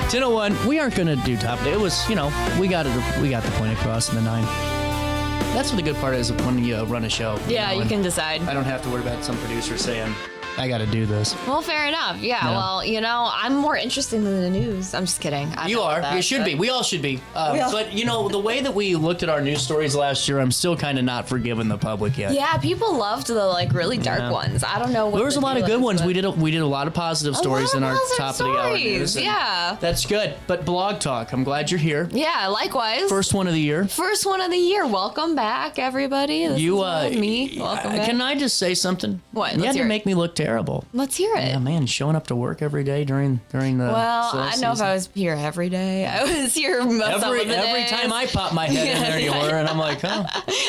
10:01. We aren't going to do top. It was, we got the point across in the 9. That's what the good part is when you run a show. Yeah, you can decide. I don't have to worry about some producer saying, I got to do this. Well, fair enough. Yeah, well, I'm more interested in the news. I'm just kidding. You are. You should be. We all should be. But, the way that we looked at our news stories last year, I'm still kind of not forgiving the public yet. Yeah, people loved the, really dark ones. I don't know what there was a lot of good ones. We did a lot of positive stories in our top of the hour news. Yeah. That's good. But Blog Talk, I'm glad you're here. Yeah, likewise. First one of the year. Welcome back, everybody. This is me. Welcome back. Can I just say something? What? You had to make me look terrible. Let's hear it. Yeah, man, showing up to work every day during the Well, I know if I was here every day. I was here most of the days. Every time I pop my head in there, you were, and I'm like, oh.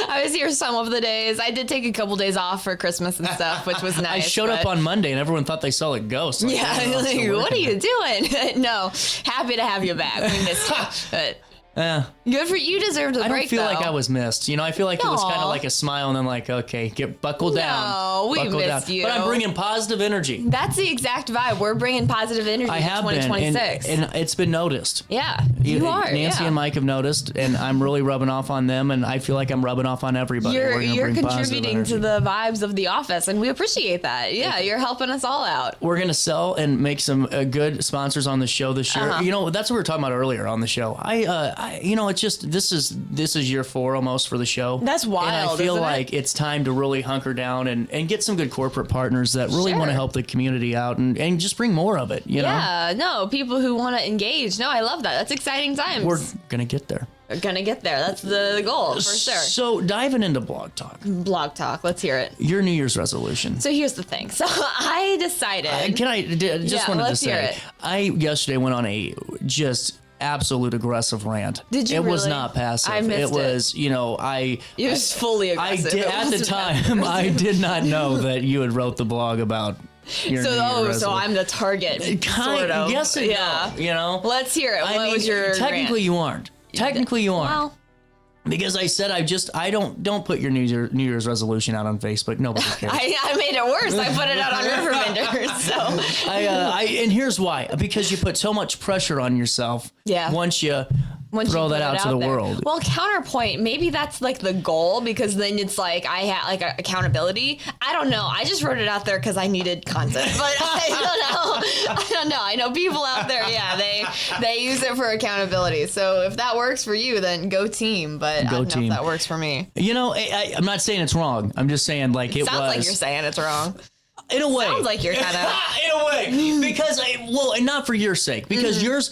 I was here some of the days. I did take a couple days off for Christmas and stuff, which was nice. I showed up on Monday, and everyone thought they saw a ghost. Like, what are you doing? No, happy to have you back. We missed you. But good for you. Deserved a break. I don't feel like I was missed. I feel like it was kind of like a smile, and then like, okay, buckle down. No, we missed you. But I'm bringing positive energy. That's the exact vibe. We're bringing positive energy in 2026. And it's been noticed. Yeah, you are. Nancy and Mike have noticed, and I'm really rubbing off on them, and I feel like I'm rubbing off on everybody. You're contributing to the vibes of the office, and we appreciate that. Yeah, you're helping us all out. We're gonna sell and make some good sponsors on the show this year. That's what we were talking about earlier on the show. It's just this is year 4 almost for the show. That's wild. And I feel like it's time to really hunker down and get some good corporate partners that really want to help the community out and just bring more of it. Yeah, no, people who want to engage. No, I love that. That's exciting times. We're gonna get there. That's the goal for sure. So diving into Blog Talk. Let's hear it. Your New Year's resolution. So here's the thing. So I decided. Wanted to say, I yesterday went on a just absolute aggressive rant. Did you? It really? was not passive. I missed it was, It was fully aggressive. I did at the time. I did not know that you had wrote the blog about. So I'm the target. Sort of. Yes and no. Let's hear it. What was your technically rant? you aren't. Technically you aren't. Well, because I said I don't put your New Year's resolution out on Facebook. Nobody cares. I made it worse. I put it out on RiverBender. So and here's why. Because you put so much pressure on yourself. Yeah. Once you throw that out to the world. Well, counterpoint, maybe that's like the goal, because then it's like I had like accountability. I don't know. I just wrote it out there because I needed content, but I don't know. I know people out there. Yeah, they use it for accountability. So if that works for you, then go team. But I don't know if that works for me. I'm not saying it's wrong. I'm just saying it sounds like you're saying it's wrong. In a way. Sounds like you're kind of. In a way. Because, and not for your sake. Because yours,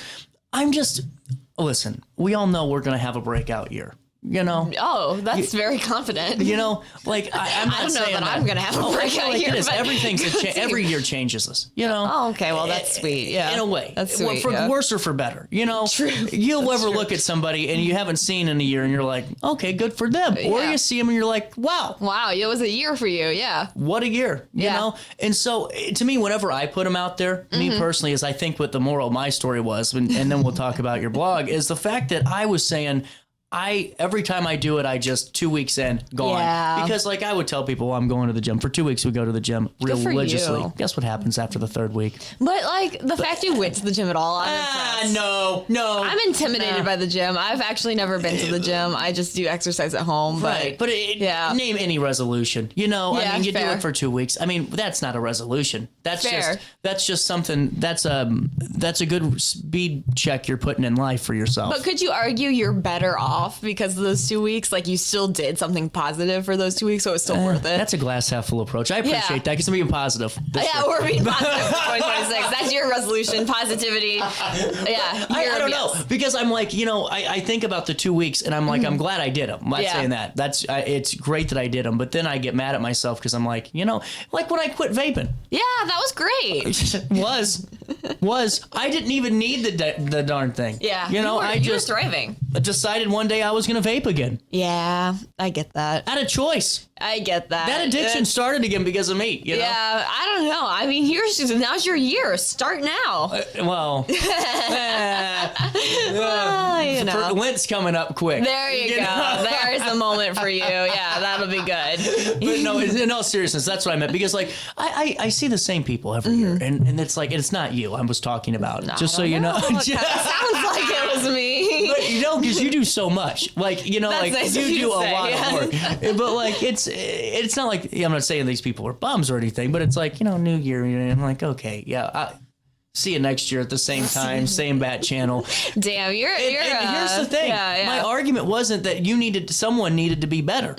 listen, we all know we're going to have a breakout year. Oh, that's very confident. I'm not I don't know that I'm going to have a breakout year. Every year changes us, Oh, okay. Well, that's sweet. Yeah. In a way. That's sweet. For worse or for better, True. You'll ever look at somebody and you haven't seen in a year and you're like, okay, good for them. Or you see them and you're like, wow. Wow, it was a year for you. Yeah. What a year, you know? And so to me, whenever I put them out there, me personally, is I think what the moral of my story was, and then we'll talk about your blog, is the fact that I was saying, every time I do it, I just 2 weeks in, gone. Yeah. Because I would tell people, I'm going to the gym. For 2 weeks, we go to the gym religiously. You. Guess what happens after the 3rd week? But the fact you went to the gym at all, I'm impressed. No. I'm intimidated by the gym. I've actually never been to the gym. I just do exercise at home. But name any resolution. You do it for 2 weeks. That's not a resolution. That's just something. That's a good speed check you're putting in life for yourself. But could you argue you're better off because of those 2 weeks? You still did something positive for those 2 weeks, so it's still worth it. That's a glass half full approach. I appreciate that because I'm being positive. We're being positive for 2026. That's your resolution, positivity. Yeah. I don't know, because I'm like, I think about the 2 weeks and I'm like, I'm glad I did them. I'm not saying that. It's great that I did them, but then I get mad at myself because I'm like, like when I quit vaping. Yeah, that was great. was. I didn't even need the darn thing. Yeah. You were thriving. Decided one day I was going to vape again. Yeah, I get that. Out of choice. I get that. That addiction started again because of me. Yeah, I don't know. Now's your year. Start now. Well, You know. Lent's coming up quick. There you go. There's the moment for you. Yeah, that'll be good. But no, in all seriousness, that's what I meant. Because like I see the same people every year, and it's like it's not you I was talking about. No, just so you know. It sounds like it was me. But you know, because you do so much. Like, you know, That's like nice you of you do to a say, lot yeah. of work. But like it's not like I'm not saying these people are bums or anything, but it's like, you know, New Year, and I'm like, okay, yeah, see you next year at the same time, same bat channel. Damn, you're. And here's the thing. Yeah. My argument wasn't that someone needed to be better.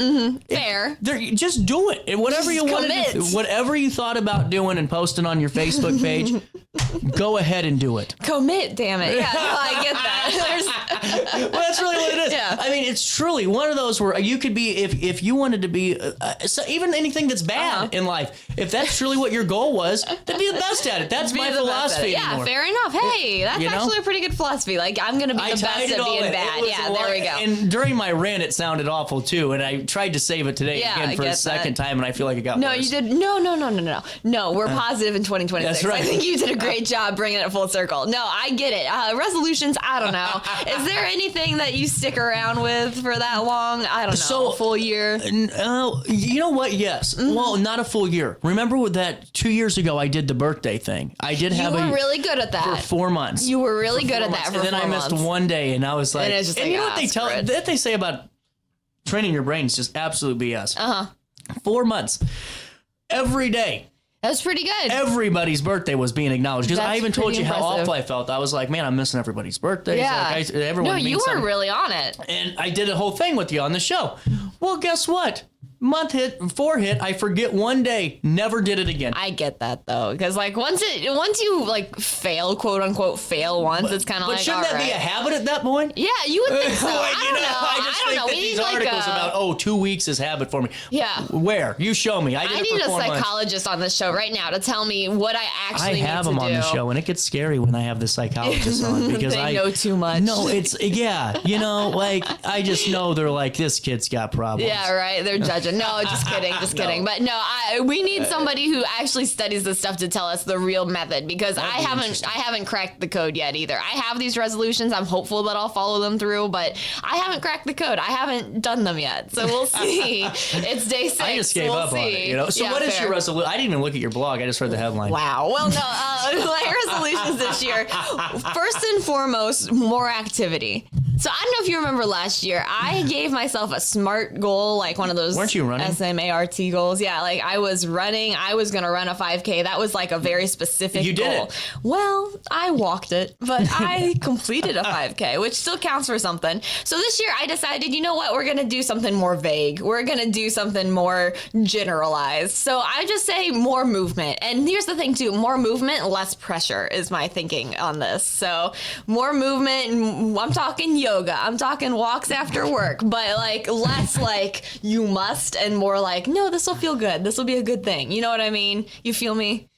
Fair. Just do it. And whatever you wanted to, commit. whatever you thought about doing and posting on your Facebook page, go ahead and do it. Commit, damn it. Yeah, no, I get that. Well, that's really what it is. Yeah. I mean, it's truly one of those where you could be, if you wanted to be, so even anything that's bad in life, if that's truly what your goal was, then be the best at it. That's my philosophy. Yeah, anymore. fair enough. Hey, that's You know? actually a pretty good philosophy. Like, I'm going to be the best at being bad. Yeah, there we go. And during my rant, it sounded awful too. And I tried to save it today again for a second time, and I feel like it got No, worse. you did. No, we're positive in 2026. That's right. I think you did a great job bringing it full circle. No, I get it. Resolutions, I don't know. Is there anything that you stick around with for that long? I don't know. So, a full year? You know what? Yes. Well, not a full year. Remember with that 2 years ago, I did the birthday thing. I did have You were really good at that. for 4 months. You were really good at that for 4 months. And then I missed one day, and I was like, And it's just you like, know what they say about training your brain is just absolute BS. 4 months, every day. That's pretty good. Everybody's birthday was being acknowledged because I even told you how impressive. awful I felt. I was like, man, I'm missing everybody's birthdays. Yeah. Like, everyone No, means you were something. really on it. And I did a whole thing with you on the show. Well, guess what? Month hit, 4 hit, I forget one day, never did it again. I get that though, because like once you like fail, quote unquote, fail once, it's kind of like. But shouldn't that be a habit at that point? Yeah, you would think so. Like, I don't know. I don't know. We These need like articles about 2 weeks is habit for me. Yeah. Where? You show me. I did I it need for a 4 months. psychologist on the show right now to tell me what I actually need to do. I have them on the show, and it gets scary when I have the psychologist on because They I know too much. No, it's you know, like I just know they're like this kid's got problems. Yeah, right. They're judging. No, just kidding. Just kidding. But no, we need somebody who actually studies this stuff to tell us the real method because I haven't cracked the code yet either. I have these resolutions. I'm hopeful that I'll follow them through, but I haven't cracked the code. I haven't done them yet. So we'll see. It's day 6. I just gave up on it, you know. So Yeah, what is fair. your resolution? I didn't even look at your blog. I just read the headline. Wow. Well, no, my resolutions this year, first and foremost, more activity. So I don't know if you remember last year, I gave myself a SMART goal, like one of those Weren't you running? SMART goals. Yeah, like I was running. I was going to run a 5K. That was like a very specific You goal. did it. Well, I walked it, but I completed a 5K, which still counts for something. So this year I decided, you know what? We're going to do something more vague. We're going to do something more generalized. So I just say more movement. And here's the thing too, more movement, less pressure is my thinking on this. So more movement, I'm talking yoga, I'm talking walks after work, but like less like you must and more like, no, this will feel good. This will be a good thing. You know what I mean? You feel me?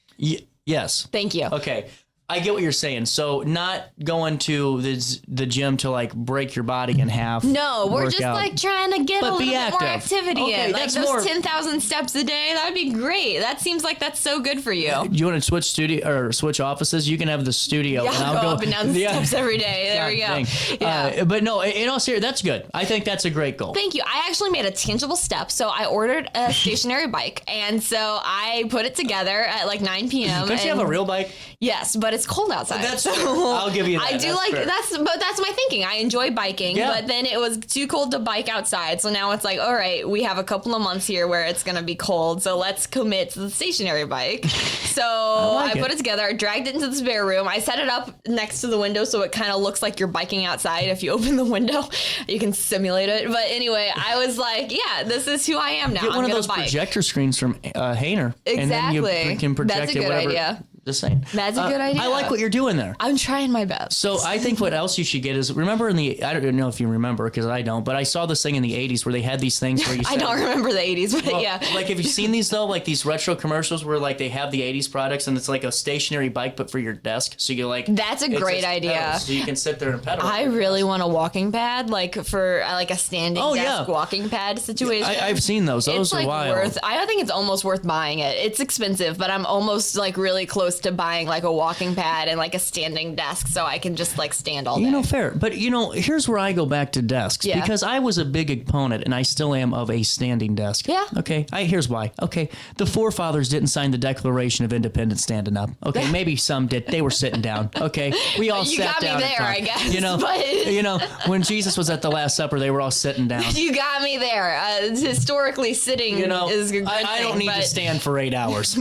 Yes. Thank you. Okay. I get what you're saying. So not going to the gym to like break your body in half. No, we're just workout. like trying to get But a be little bit more active. activity Okay, in. Like that's those more- 10,000 steps a day, that would be great. That seems like that's so good for you. Do you want to switch studio or switch offices? You can have the studio. Yeah, and I'll go up and down the steps every day. There we go. Dang. Yeah. But no, in all seriousness, that's good. I think that's a great goal. Thank you. I actually made a tangible step. So I ordered a stationary bike, and so I put it together at like 9 p.m. Don't you have a real bike? Yes, but it's cold outside. That's so fair. I'll give you that. I do That's like fair. that's my thinking. I enjoy biking, Yeah. but then it was too cold to bike outside. So now it's like, all right, we have a couple of months here where it's gonna be cold. So let's commit to the stationary bike. So I put it together, I dragged it into the spare room. I set it up next to the window so it kind of looks like you're biking outside. If you open the window, you can simulate it. But anyway, I was like, yeah, this is who I am now. Get one I'm of gonna those bike. projector screens from Hainer. And then Exactly. you can project That's a it good whatever. idea. Just saying. That's a good idea. I like what you're doing there. I'm trying my best. So I think what else you should get is, remember I don't know if you remember because I don't, but I saw this thing in the 80s where they had these things where you I don't remember the 80s, but yeah. Like, have you seen these though? Like these retro commercials where like they have the 80s products and it's like a stationary bike, but for your desk. So you like, That's a it's great just idea. pedals, so you can sit there and pedal. I really want a walking pad, like for like a standing desk walking pad situation. I've seen those. Those It's are like wild. I think it's almost worth buying it. It's expensive, but I'm almost like really close opposed to buying like a walking pad and like a standing desk so I can just like stand all day. Fair. But, here's where I go back to desks. Yeah. Because I was a big exponent, and I still am, of a standing desk. Yeah. Okay. Here's why. Okay. The forefathers didn't sign the Declaration of Independence standing up. Okay. Maybe some did. They were sitting down. Okay. We all You sat got me down. there, I guess, but- when Jesus was at the Last Supper, they were all sitting down. You got me there. Historically, sitting is a good I don't need to stand for 8 hours.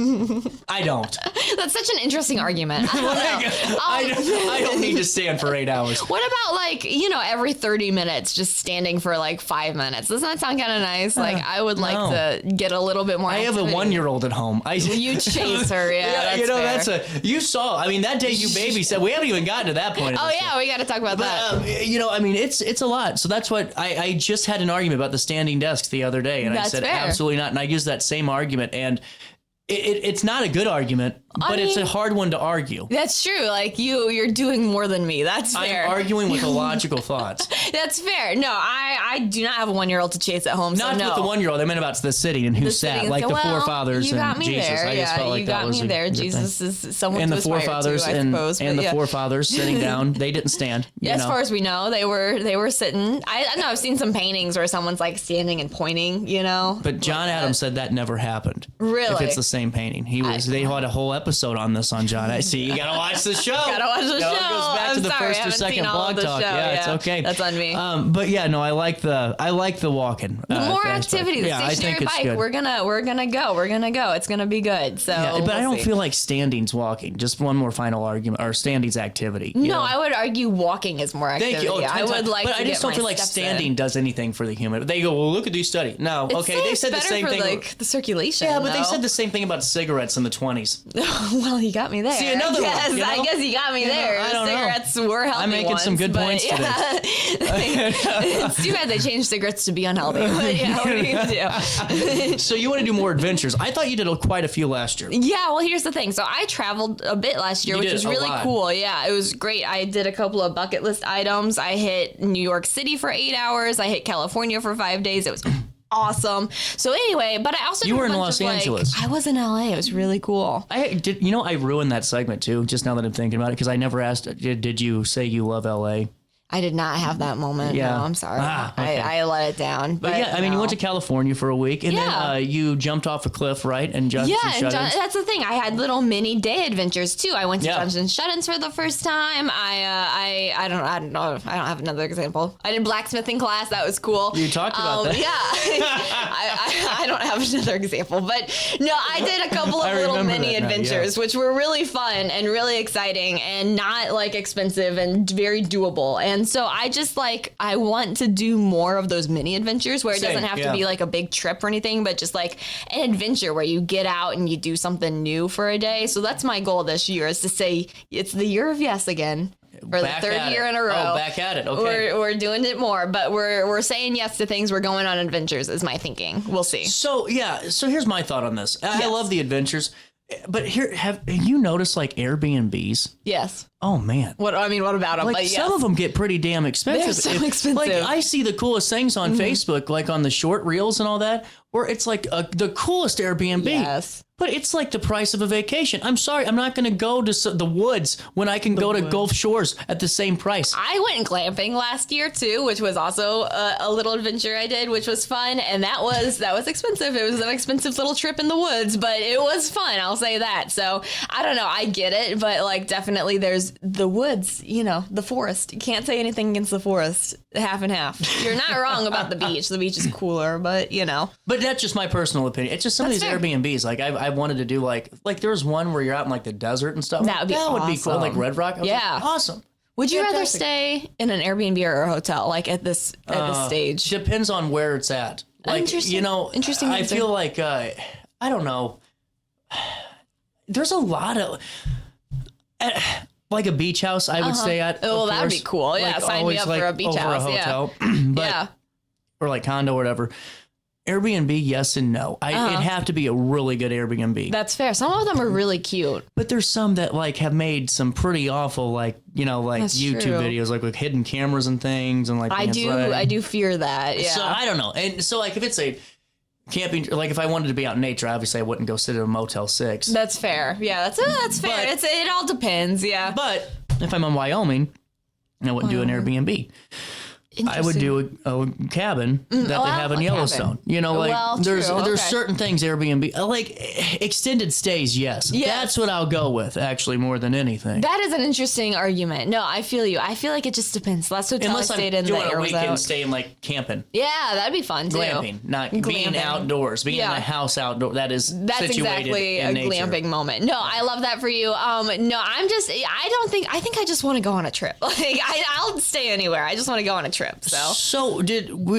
I don't. That's such an interesting argument. I don't know. I don't need to stand for 8 hours. What about like, every 30 minutes, just standing for like 5 minutes? Doesn't that sound kind of nice? Like, I would like to get a little bit more. I have activity. a 1-year-old at home. You chase her, yeah. That's you saw. I mean, that day you babysat. We haven't even gotten to that point. Oh yeah, we got to talk about that. It's a lot. So that's what I just had an argument about the standing desks the other day, and I said fair. absolutely not. And I used that same argument, and it's not a good argument, but it's a hard one to argue. That's true. Like you're doing more than me. That's fair. I'm arguing with illogical thoughts. That's fair. No, I do not have a 1-year-old to chase at home. Not so no. with the 1-year-old. I meant about the city and who sat, like the forefathers you got and me Jesus. there. I just felt like you that got was me a there. good Jesus thing. is someone And to the aspire forefathers to, I suppose, and the forefathers sitting down. They didn't stand. As far as we know, they were sitting. I know I've seen some paintings where someone's like standing and pointing. But John Adams said that never happened. Really? If it's the same painting, they had a whole episode on this on John. I see. You gotta watch the show. Gotta watch the show. It goes back I'm to the sorry, first I or haven't second seen all of blog the talk. show, Yeah, it's yeah. okay. That's on me. But yeah, no, I like the walking. The more activity, the stationary bike. Good. We're gonna go. It's gonna be good. So, but I don't feel like standing's walking. Just one more final argument, or standing's activity. No, I would argue walking is more activity. Thank you. I would like, but to I just get don't feel my like steps standing in. does anything for the human. They go, well, look at these studies. No, they said the same for, thing. Like the circulation. Yeah, but they though. said the same thing about cigarettes in the 20s. Well, you got me there. See, another one. I guess you got me there. I don't know. Cigarettes were healthy. I'm making some good points today. It's too bad they changed cigarettes to be unhealthy. But yeah, what are you gonna do? So you want to do more adventures? I thought you did quite a few last year. Yeah, well, here's the thing. So I traveled a bit last year, which was really cool. Yeah, it was great. I did a couple of bucket list items. I hit New York City for 8 hours. I hit California for 5 days. It was awesome. So anyway, but I also You did were a in bunch Los of, Angeles. I was in LA. It was really cool. I did. I ruined that segment too. Just now that I'm thinking about it, because I never asked. Did you say you love LA? I did not have that moment. Yeah. No, I'm sorry. Okay. I let it down. But yeah, I mean, you went to California for a week, and then you jumped off a cliff, right? And jumped and that's the thing. I had little mini day adventures too. I went to Dungeons and Shut-ins for the first time. I don't know. I don't have another example. I did blacksmithing class. That was cool. You talked about that. Yeah. I don't have another example, but no, I did a couple of little mini adventures, which were really fun and really exciting and not like expensive and very doable. And so I just I want to do more of those mini adventures where it doesn't have to be like a big trip or anything, but just like an adventure where you get out and you do something new for a day. So that's my goal this year, is to say it's the year of yes again. For the third year in a row. Oh, back at it. Okay. We're doing it more, but we're saying yes to things. We're going on adventures is my thinking. We'll see. So here's my thought on this. I love the adventures. But here, have you noticed like Airbnbs? Yes. Oh man. What about them? Like some of them get pretty damn expensive. They're so expensive. Like I see the coolest things on Facebook, like on the short reels and all that, where it's like the coolest Airbnb. Yes. But it's like the price of a vacation. I'm sorry, I'm not going to go to the woods when I can go to Gulf Shores at the same price. I went glamping last year too, which was also a little adventure I did, which was fun, and that was expensive. It was an expensive little trip in the woods, but it was fun. I'll say that. So I don't know, I get it, but like definitely there's the woods, the forest. You can't say anything against the forest. Half and half. You're not wrong about the beach. The beach is cooler, but But that's just my personal opinion. It's just some of these Airbnbs. Like I wanted to do like there's one where you're out in like the desert and stuff. That would be awesome. Cool. Like Red Rock. I was like, awesome. Would you rather stay in an Airbnb or a hotel? Like at this stage? Depends on where it's at. Like Interesting I answer. feel like I don't know. There's a lot of like a beach house I would stay at. Oh, that would be cool. Yeah, like, sign me up for a beach house. A hotel. But, or like condo or whatever. Airbnb, yes and no. It'd have to be a really good Airbnb. That's fair. Some of them are really cute. But there's some that like have made some pretty awful like That's YouTube true. videos like with hidden cameras and things and like I do fear that. Yeah. So I don't know. And so like if it's camping, like if I wanted to be out in nature, obviously I wouldn't go sit at a Motel 6. That's fair. Yeah, that's fair. It all depends. Yeah. But if I'm in Wyoming, I wouldn't do an Airbnb. I would do a cabin that they have in Yellowstone. Cabin. You know, like True. there's certain things Airbnb, like extended stays. Yes, that's what I'll go with. Actually, more than anything. That is an interesting argument. No, I feel you. I feel like it just depends. Last hotel I stayed in, doing a weekend stay in like camping. Yeah, that'd be fun too. Glamping, not being outdoors, being in a house outdoor. That's situated exactly in a nature. glamping moment. No, I love that for you. No, I think I just want to go on a trip. Like I'll stay anywhere. I just want to go on a trip. So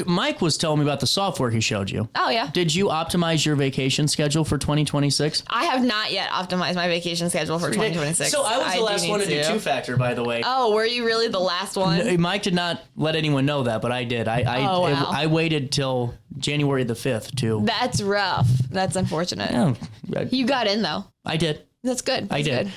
Mike was telling me about the software he showed you. Oh, yeah. Did you optimize your vacation schedule for 2026? I have not yet optimized my vacation schedule for 2026. So I was the last one to do two-factor, by the way. Oh, were you really the last one? No, Mike did not let anyone know that, but I did. I waited till January the 5th to... That's rough. That's unfortunate. Yeah, you got in, though. I did. That's good. I did.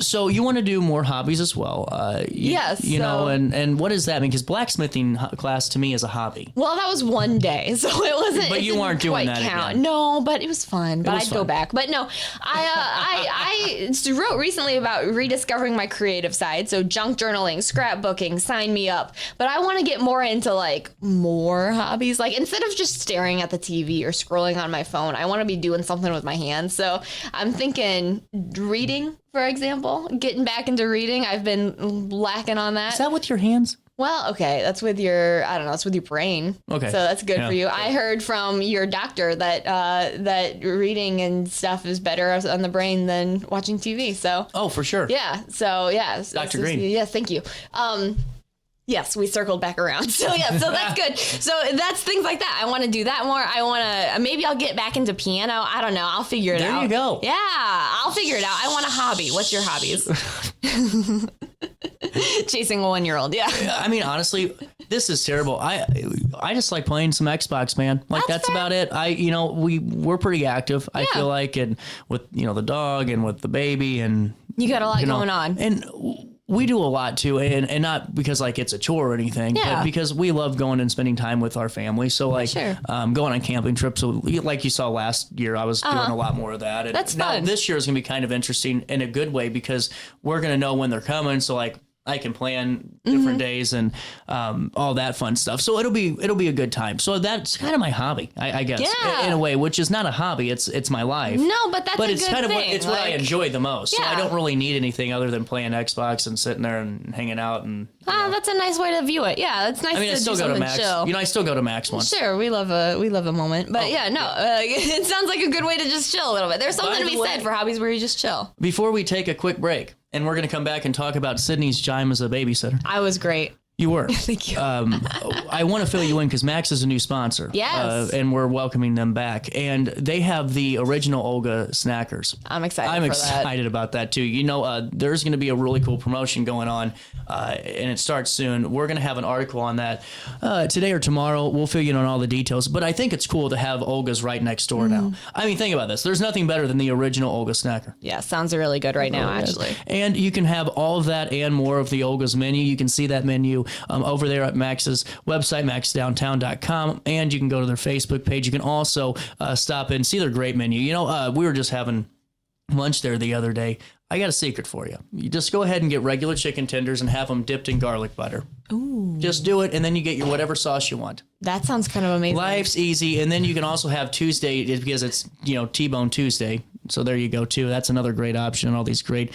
So you want to do more hobbies as well. Yes. You know, and what does that mean? Because blacksmithing class to me is a hobby. Well, that was one day, so it wasn't. But you weren't doing that again. No, but it was fun. But I'd go back. But no, I wrote recently about rediscovering my creative side. So junk journaling, scrapbooking, sign me up. But I want to get more into like more hobbies. Like instead of just staring at the TV or scrolling on my phone, I want to be doing something with my hands. So I'm thinking reading, for example, getting back into reading. I've been lacking on that. Is that with your hands? Well, okay, that's with your, I don't know, it's with your brain. Okay. So that's good for you. I heard from your doctor that that reading and stuff is better on the brain than watching TV. So. Oh, for sure. Yeah. So, yeah. Dr. Green. Yes, thank you. Yes, we circled back around. So yeah, so that's good. So that's things like that. I want to do that more. I want to, maybe I'll get back into piano. I don't know. I'll figure it out. There you go. Yeah, I'll figure it out. I want a hobby. What's your hobbies? Chasing a 1-year-old. Yeah. I mean, honestly, this is terrible. I just like playing some Xbox, man. Like that's about it. We're pretty active. I feel like, and with the dog and with the baby, and you got a lot going on. And we do a lot too, and not because like it's a chore or anything, but because we love going and spending time with our family. So like going on camping trips, so like you saw last year, I was doing a lot more of that. And that's fun. Now this year is going to be kind of interesting in a good way because we're going to know when they're coming. So like I can plan different days and all that fun stuff. So it'll be a good time. So that's kind of my hobby, I guess, in a way, which is not a hobby. It's my life. No, but that's a good thing. It's what I enjoy the most. So I don't really need anything other than playing Xbox and sitting there and hanging out. And that's a nice way to view it. Yeah, that's nice. I mean, I still go to Max. Chill. I still go to Max once. Sure, we love a moment. But it sounds like a good way to just chill a little bit. There's something to be said for hobbies where you just chill. Before we take a quick break. And we're going to come back and talk about Sydney's time as a babysitter. I was great. You were. Thank you. I want to fill you in because Max is a new sponsor. Yes. And we're welcoming them back. And they have the original Olga snackers. I'm excited about that too. There's going to be a really cool promotion going on, and it starts soon. We're going to have an article on that today or tomorrow. We'll fill you in on all the details. But I think it's cool to have Olga's right next door now. I mean, think about this. There's nothing better than the original Olga snacker. Yeah, sounds really good right now, actually. And you can have all of that and more of the Olga's menu. You can see that menu over there at Max's website, maxdowntown.com, and you can go to their Facebook page. You can also stop in, see their great menu. We were just having lunch there the other day. I got a secret for you. You just go ahead and get regular chicken tenders and have them dipped in garlic butter. Ooh. Just do it, and then you get your whatever sauce you want. That sounds kind of amazing. Life's easy, and then you can also have Tuesday because it's, T-Bone Tuesday. So there you go, too. That's another great option and all these great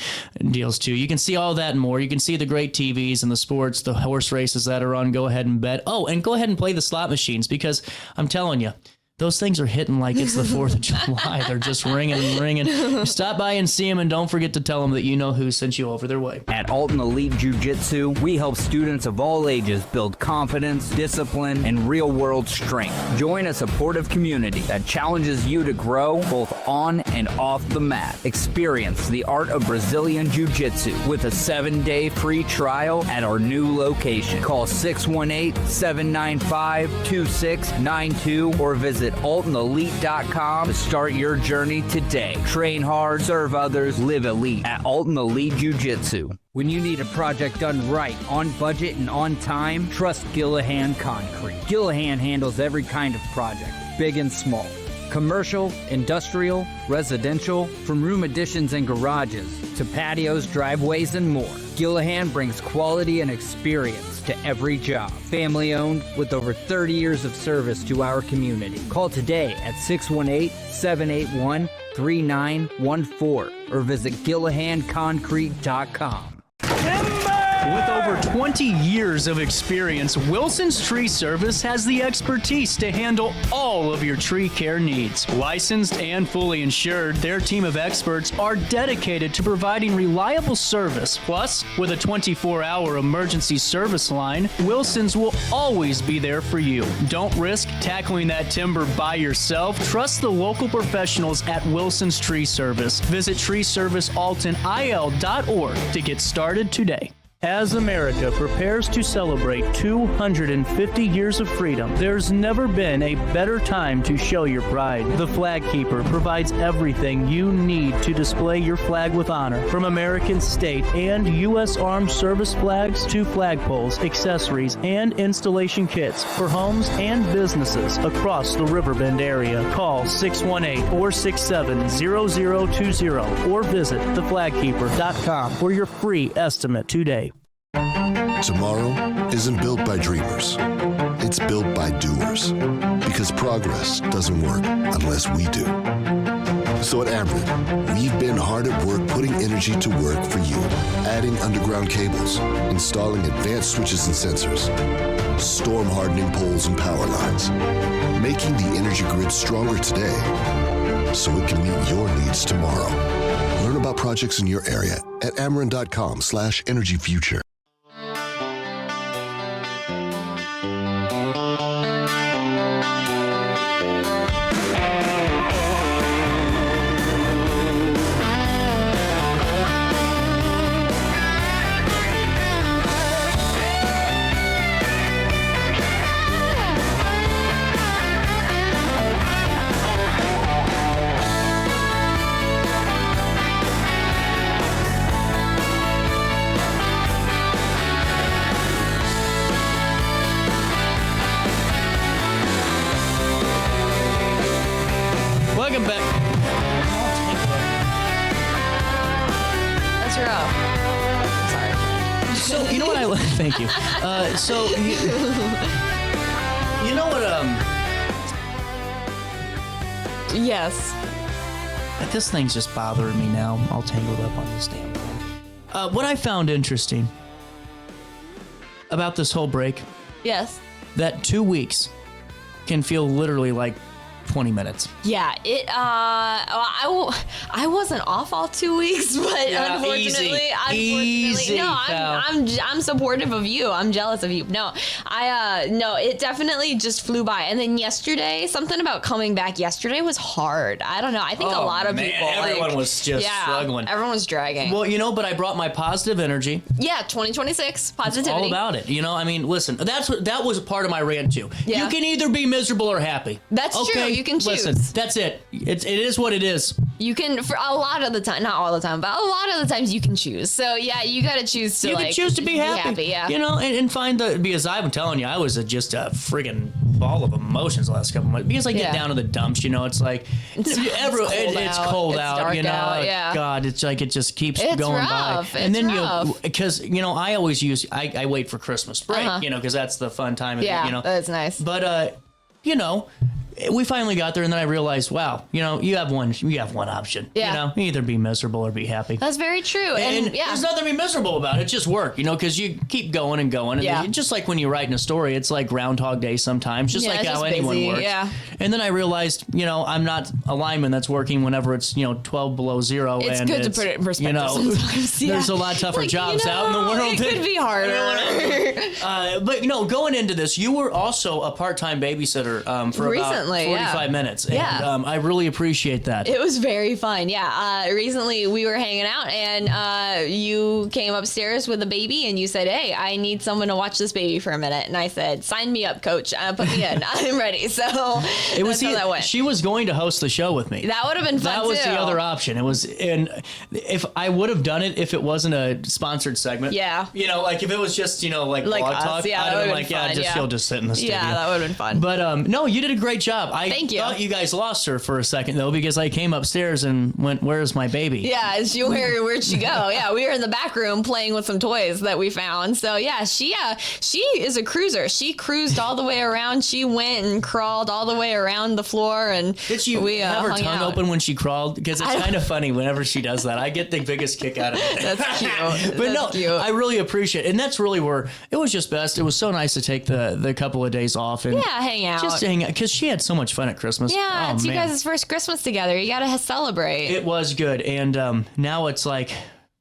deals, too. You can see all that and more. You can see the great TVs and the sports, the horse races that are on. Go ahead and bet. Oh, and go ahead and play the slot machines because I'm telling you, those things are hitting like it's the 4th of July. They're just ringing and ringing. Stop by and see them, and don't forget to tell them that you know who sent you over their way. At Alton Elite Jiu-Jitsu, we help students of all ages build confidence, discipline, and real-world strength. Join a supportive community that challenges you to grow both on and off the mat. Experience the art of Brazilian Jiu-Jitsu with a 7-day free trial at our new location. Call 618-795-2692 or visit AltonElite.com to start your journey today. Train hard, serve others, live elite at Alton Elite Jiu-Jitsu. When you need a project done right, on budget, and on time, trust Gillahan Concrete. Gillahan handles every kind of project, big and small. Commercial, industrial, residential, from room additions and garages to patios, driveways, and more. Gillahan brings quality and experience to every job. Family owned with over 30 years of service to our community. Call today at 618-781-3914 or visit GillahanConcrete.com. With over 20 years of experience, Wilson's Tree Service has the expertise to handle all of your tree care needs. Licensed and fully insured, their team of experts are dedicated to providing reliable service. Plus, with a 24-hour emergency service line, Wilson's will always be there for you. Don't risk tackling that timber by yourself. Trust the local professionals at Wilson's Tree Service. Visit treeservicealtonil.org to get started today. As America prepares to celebrate 250 years of freedom, there's never been a better time to show your pride. The Flag Keeper provides everything you need to display your flag with honor, from American state and U.S. Armed Service flags to flagpoles, accessories, and installation kits for homes and businesses across the Riverbend area. Call 618-467-0020 or visit theflagkeeper.com for your free estimate today. Tomorrow isn't built by dreamers. It's built by doers. Because progress doesn't work unless we do. So at Ameren, we've been hard at work putting energy to work for you. Adding underground cables, installing advanced switches and sensors, storm hardening poles and power lines, making the energy grid stronger today so it can meet your needs tomorrow. Learn about projects in your area at Ameren.com/energyfuture. Welcome back. That's your Sorry. So, you know what I like? Thank you. You know what, Yes. this thing's just bothering me now. All tangled up on this damn thing. What I found interesting about this whole break, Yes. that 2 weeks can feel literally like 20 minutes. Yeah, I wasn't off all 2 weeks, but Yeah, unfortunately, easy, no, pal. I'm supportive of you. I'm jealous of you. No, no, it definitely just flew by. And then yesterday, something about coming back yesterday was hard. I don't know. I think a lot of people, everyone was just struggling. Everyone was dragging. Well, but I brought my positive energy. Yeah, 2026 positivity. All about it. I mean, listen, that was a part of my rant too. Yeah. You can either be miserable or happy. That's true. You can choose. Listen, that's it. It is what it is. You can, for a lot of the time, not all the time, but a lot of the times you can choose. So yeah, you got to choose to can choose to be happy. Yeah. And find because I'm telling you, I was just a friggin' ball of emotions the last couple months. Because I get down to the dumps, it's like it's cold out. Dark out, yeah. God, it's like it just keeps It's going rough. by. It's And then rough. because I always I wait for Christmas break, because that's the fun time of Yeah, that's nice. But we finally got there, and then I realized, wow, you have one option. Yeah. Either be miserable or be happy. That's very true. And yeah. There's nothing to be miserable about. It's just work, because you keep going and going. And Yeah. just like when you're writing a story, it's like Groundhog Day sometimes, just Yeah, like it's how just anyone busy, works. yeah. And then I realized, I'm not a lineman that's working whenever it's, 12 below zero. It's and good to put it in perspective sometimes. Yeah. There's a lot tougher jobs out in the world. It could be harder. But going into this, you were also a part-time babysitter for Recently, about 45 minutes. Yeah. And I really appreciate that. It was very fun. Yeah. Recently we were hanging out and you came upstairs with a baby and you said, "Hey, I need someone to watch this baby for a minute." And I said, "Sign me up, coach. Put me in. I'm ready." So that's how that went. She was going to host the show with me. That would have been fun That was too. the other option. It was, and if I would have done it if it wasn't a sponsored segment. Yeah. Like if it was just, like like blog us. talk, Yeah, I'd that have been would've like, been fun, she'll just sit in the studio. Yeah, that would have been fun. But no, you did a great job. I Thank you. thought you guys lost her for a second though, because I came upstairs and went, "Where's my baby?" Yeah, where'd she go? Yeah, we were in the back room playing with some toys that we found. So yeah, she is a cruiser. She cruised all the way around. She went and crawled all the way around the floor, and Did you have her tongue open when she crawled? Because it's kind of funny whenever she does that. I get the biggest kick out of it. That's cute. But cute. I really appreciate it. And that's really where it was just best. It was so nice to take the couple of days off and hang out. Just to hang out, because she had so much fun at Christmas. Yeah, it's you guys' first Christmas together. You gotta celebrate. It was good, and now it's like,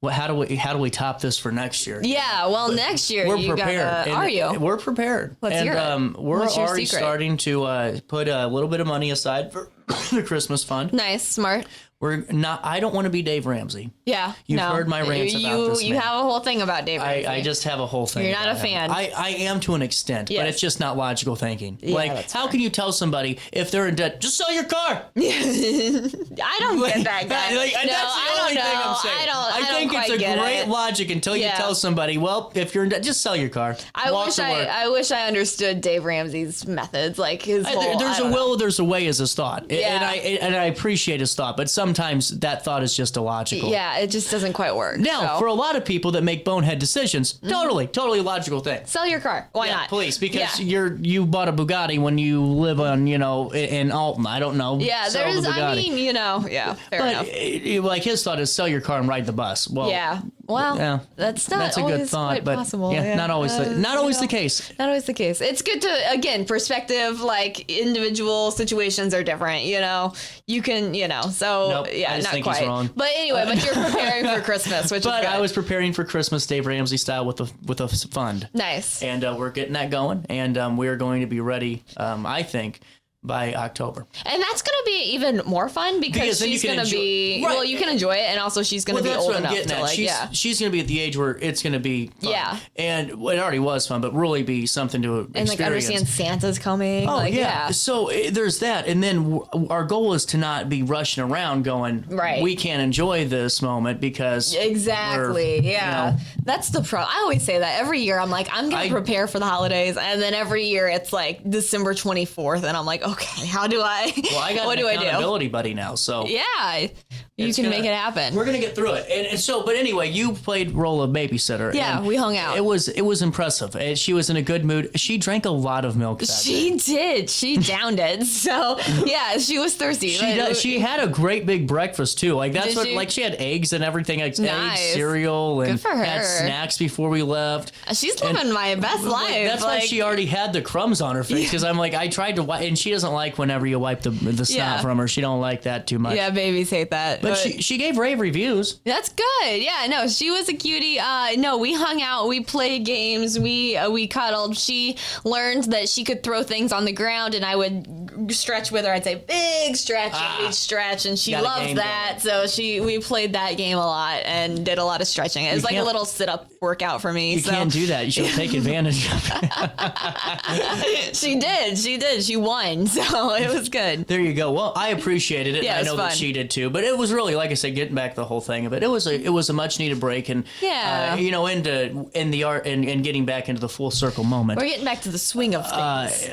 well, how do we top this for next year? Yeah, well, next year we're prepared. Are you? We're prepared. Let's hear it. We're What's your already secret? starting to put a little bit of money aside for the Christmas fund. Nice, smart. We're not. I don't want to be Dave Ramsey. Yeah, You've heard my rants about this. You man. have a whole thing about Dave Ramsey. I just have a whole thing. You're not a about him. fan. I am to an extent, but Yes. it's just not logical thinking. Yeah, like, that's how fair. can you tell somebody if they're in debt, just sell your car? I don't get that guy. Like, no, that's the only thing I'm saying. I don't think quite it's a get great it. logic until you Yeah. tell somebody, well, if you're in debt, just sell your car. I Walk wish to work. I wish I understood Dave Ramsey's methods, like his whole. There's I a don't know. will, there's a way, is his thought, Yeah. and I appreciate his thought, but sometimes that thought is just illogical. Yeah, it just doesn't quite work. Now, so. for a lot of people that make bonehead decisions, totally logical thing. Sell your car. Why Yeah, not? please, because Yeah. you bought a Bugatti when you live on, in Alton. I don't know. Yeah, Sell there's. the I Bugatti. mean, fair But enough. like his thought is sell your car and ride the bus. Well, Yeah. Well, yeah, that's not that's a always good thought, quite but possible. yeah, not always the case. Not always the case. It's good to, again, perspective, like individual situations are different, you can, so Nope, I yeah, just not think he's quite. wrong. But anyway, but you're preparing for Christmas, which But is good. I was preparing for Christmas, Dave Ramsey style, with a fund, nice. and we're getting that going, and we're going to be ready, I think, by October. And that's going to be even more fun because then you she's can going to be, enjoy- right. well, you can enjoy it, and also she's going to be that's old what I'm enough getting to at. like, She's going to be at the age where it's going to be fun. Yeah. And it already was fun, but really be something to and like experience. understand Santa's coming. Oh, like, yeah. So there's that. And then our goal is to not be rushing around going, Right. we can't enjoy this moment because Exactly. we're, Yeah. That's the problem. I always say that every year. I'm like, I'm going to prepare for the holidays. And then every year it's like December 24th. And I'm like, okay, how do I, well, I got what an do I do? accountability buddy now. So Yeah. You it's can gonna- make it happen. We're going to get through it. And so, but anyway, you played role of babysitter. Yeah, and we hung out. It was impressive. And she was in a good mood. She drank a lot of milk that day. She did. She downed it. So yeah, she was thirsty. She had a great big breakfast too. Like that's Did what she? like she had eggs and everything, like Nice. eggs, cereal, and Good for had her. snacks before we left. She's living my best life. Like, that's why she already had the crumbs on her face because I'm like I tried to wipe, and she doesn't like whenever you wipe the snot Yeah. from her. She don't like that too much. Yeah, babies hate that. But she gave rave reviews. That's good. Yeah, no, she was a cutie. No, we hung out, we played games, we cuddled. She learned that she could throw things on the ground, and I would stretch with her. I'd say big stretch, and we'd stretch, and she Got a loves game that. So we played that game a lot and did a lot of stretching. It was like a can't- little sit up workout for me. You can't do that. You should take advantage of it. She did. She won, so it was good. There you go. Well, I appreciated it. Yeah, and it I was know that fun. she did too. But it was really, like I said, getting back to the whole thing of it. It was a much needed break, and Yeah. in the art and getting back into the full circle moment. We're getting back to the swing of things.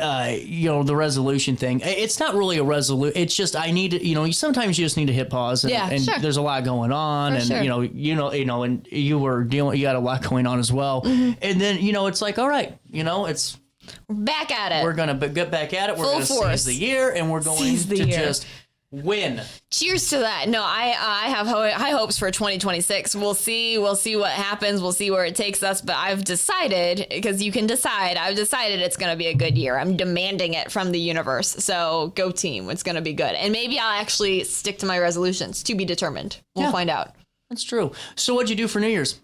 The resolution thing. It's not really a resolution. It's just I need to, sometimes you just need to hit pause, and, Yeah, and sure. there's a lot going on, For and sure. and you got a lot going on as well, Mm-hmm. and then it's like, all right, it's Back at it. we're gonna get back at it. We're Full gonna force. seize the year, and we're going Seize the to year. just win. Cheers to that. No, I have high hopes for 2026. We'll see what happens. We'll see where it takes us. But I've decided, because you can decide, I've decided it's going to be a good year. I'm demanding it from the universe. So go team. It's going to be good. And maybe I'll actually stick to my resolutions, to be determined. We'll Yeah. find out. That's true. So what'd you do for New Year's?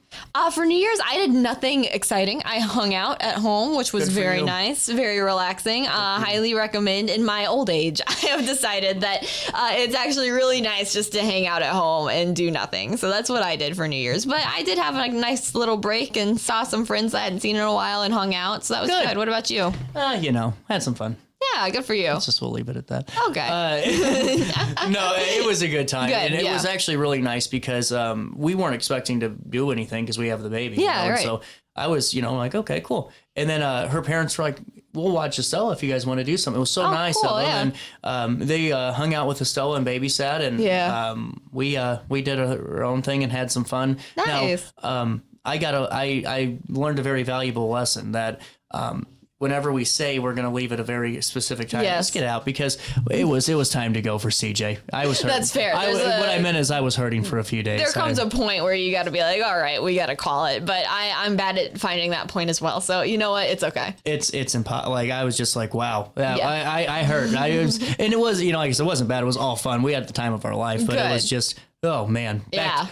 For New Year's, I did nothing exciting. I hung out at home, which was Good for very you. nice, very relaxing. Highly recommend. In my old age, I have decided that it's actually really nice just to hang out at home and do nothing. So that's what I did for New Year's. But I did have a nice little break and saw some friends I hadn't seen in a while and hung out. So that was Good. good. What about you? Had some fun. Yeah, good for you. We'll leave it at that. Okay. No, it was a good time. Good, and it yeah. was actually really nice because we weren't expecting to do anything because we have the baby. Yeah, And right. so I was, like, okay, cool. And then her parents were like, we'll watch Estella if you guys want to do something. It was so nice cool, of them. yeah. And they hung out with Estella and babysat. And Yeah. we did our own thing and had some fun. Nice. Now, I learned a very valuable lesson that whenever we say we're going to leave at a very specific time, Yes. let's get out because it was time to go for CJ. I was hurting. That's fair. What I meant is I was hurting for a few days. There comes a point where you got to be like, all right, we got to call it. But I'm bad at finding that point as well. So you know what? It's okay. It's impossible. Like I was just like, wow. Yeah. I hurt. And it was, like I said, it wasn't bad. It was all fun. We had the time of our life, but it was just, oh man.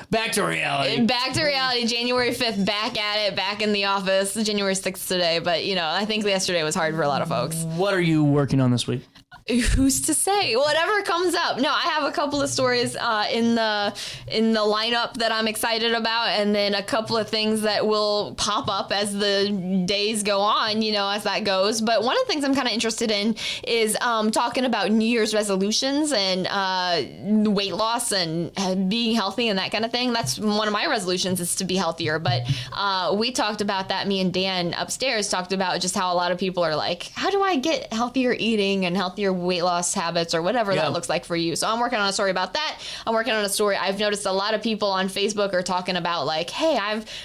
Back to reality. Back to reality. January 5th, back at it, back in the office. January 6th today. But, I think yesterday was hard for a lot of folks. What are you working on this week? Who's to say? Whatever comes up. No, I have a couple of stories in the lineup that I'm excited about, and then a couple of things that will pop up as the days go on, as that goes. But one of the things I'm kind of interested in is talking about New Year's resolutions and weight loss and being healthy and that kind of thing. That's one of my resolutions, is to be healthier. But we talked about that. Me and Dan upstairs talked about just how a lot of people are like, how do I get healthier eating and healthier weight loss habits or whatever that looks like for you. So I'm working on a story about that. I'm working on a story. I've noticed a lot of people on Facebook are talking about like, hey,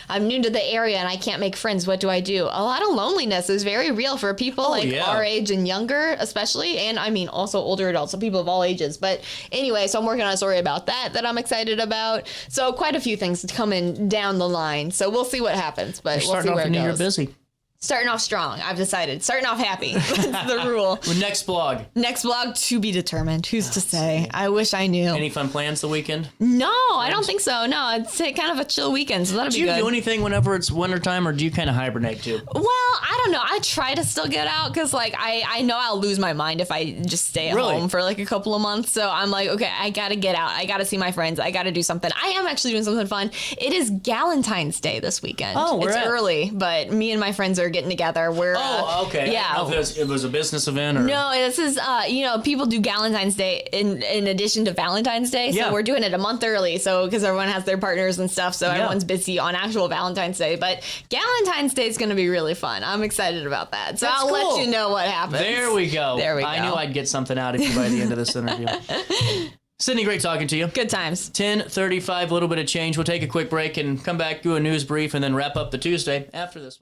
I'm new to the area and I can't make friends. What do I do? A lot of loneliness is very real for people our age and younger, especially. And I mean, also older adults, so people of all ages. But anyway, so I'm working on a story about that I'm excited about. So quite a few things coming down the line. So we'll see what happens, but we'll see where it goes. You're busy. Starting off strong, I've decided. Starting off happy. That's the rule. Next blog. Next blog to be determined. Who's to say? I wish I knew. Any fun plans the weekend? No, I don't think so. No, it's kind of a chill weekend, so that'll be good. Do you do anything whenever it's wintertime, or do you kind of hibernate too? Well, I don't know. I try to still get out because, like, I know I'll lose my mind if I just stay at home for like a couple of months. So I'm like, okay, I got to get out. I got to see my friends. I got to do something. I am actually doing something fun. It is Galentine's Day this weekend. Oh, it's early, but me and my friends are getting together. We're okay. Yeah. I don't know if it was a business event or no. This is people do Galentine's Day in addition to Valentine's Day. So we're doing it a month early. So because everyone has their partners and stuff, so everyone's busy on actual Valentine's Day. But Galentine's Day is going to be really fun. I'm excited about that. So I'll let you know what happens. There we go. I knew I'd get something out of you by the end of this interview. Sydney, great talking to you. Good times. 10:35, a little bit of change. We'll take a quick break and come back, do a news brief, and then wrap up the Tuesday after this.